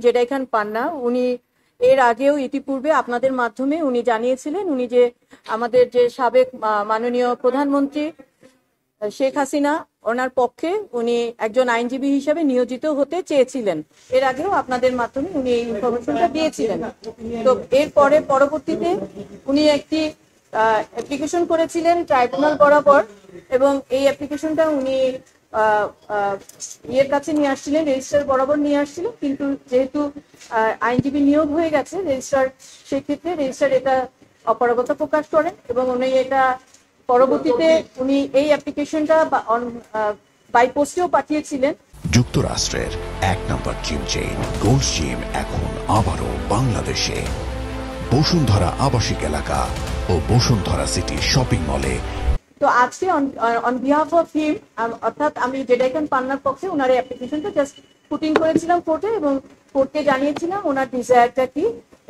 Jedi খান পান্না, উনি এর আগেও ইতিপূর্বে আপনাদের মাধ্যমে উনি জানিয়েছিলেন উনি যে আমাদের যে সাবেক মাননীয় প্রধানমন্ত্রী শেখ হাসিনা ওনার পক্ষে উনি একজন আইনজীবী হিসেবে নিয়োজিত হতে চেয়েছিলেন। এর আগেও আপনাদের মাধ্যমে উনি এই ইনফরমেশনটা দিয়েছিলেন। তো এরপরে পরবর্তীতে উনি একটি অ্যাপ্লিকেশন করেছিলেন ট্রাইব্যুনাল বরাবর, এবং এই অ্যাপ্লিকেশনটা উনি ইয়ের কাছে নিয়ে আসছিলেন, রেজিস্ট্রার বরাবর নিয়ে আসছিলেন, কিন্তু যেহেতু আইনজীবী নিয়োগ হয়ে গেছে রেজিস্ট্রার, সেক্ষেত্রে রেজিস্ট্রার এটা অপারগতা প্রকাশ করেন এবং উনি এটা পরবর্তীতে উনি এই অ্যাপ্লিকেশনটা বাই পোস্টেও পাঠিয়েছিলেন। যুক্তরাষ্ট্রের 1 নম্বর জিম চেইন গোল্ড জিম এখন আবারও বাংলাদেশে বসুন্ধরা আবাসিক এলাকা ও বসুন্ধরা সিটি শপিং মলে। তো আজকে অন বিহাফ অফ হিম, অর্থাৎ আমি জেডাই খান পান্নার পক্ষে ওনার এই অ্যাপ্লিকেশনটা জাস্ট পুটিং করেছিলাম কোর্টে, এবং কোর্টকে জানিয়েছিলাম ওনার ডিজায়ারটা কি,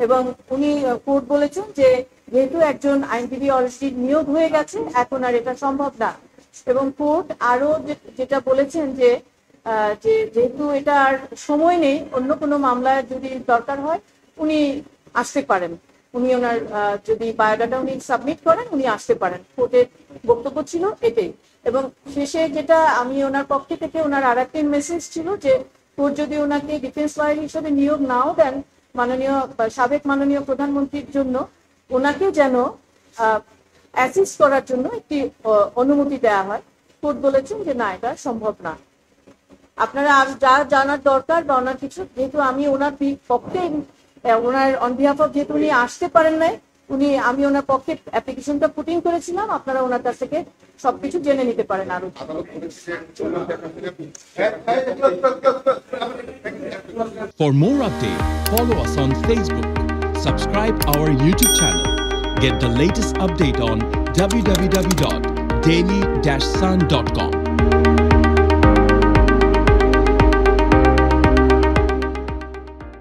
এবং উনি কোর্ট বলেছেন যে যেহেতু একজন আইনজীবী অলরেডি নিয়োগ হয়ে গেছে এখন আর এটা সম্ভব না, এবং কোর্ট আরো যেটা বলেছেন যে যেহেতু এটা আর সময় নেই, অন্য কোনো মামলায় যদি দরকার হয় উনি আসতে পারেন, উনি ওনার যদি বায়োডাটা উনি সাবমিট করেন উনি আসতে পারেন। কোর্টের বক্তব্য ছিল এটাই, এবং শেষে যেটা আমি ওনার পক্ষে থেকে ওনার আর একটি মেসেজ ছিল যে কোর্ট যদি ওনাকে ডিফেন্স লয়ার হিসেবে নিয়োগ নাও দেন মাননীয় সাবেক মাননীয় প্রধানমন্ত্রীর জন্য, ওনাকে যেন অ্যাসিস্ট করার জন্য একটি অনুমতি দেওয়া হয়। কোর্ট বলেছেন যে না, এটা সম্ভব না। আপনারা আর যা জানার দরকার বা ওনার কিছু, যেহেতু আমি ওনার পক্ষে ওনার অন বিহাফ অফ, যেহেতু উনি আসতে পারেন নাই, আমি ওনার পক্ষে অ্যাপ্লিকেশনটা পুটিং করেছিলাম, আপনারা ওনার কাছ থেকে সবকিছু জেনে নিতে পারেন আরো। For more updates, follow us on Facebook, subscribe our YouTube channel, get the latest update on www.daily-sun.com.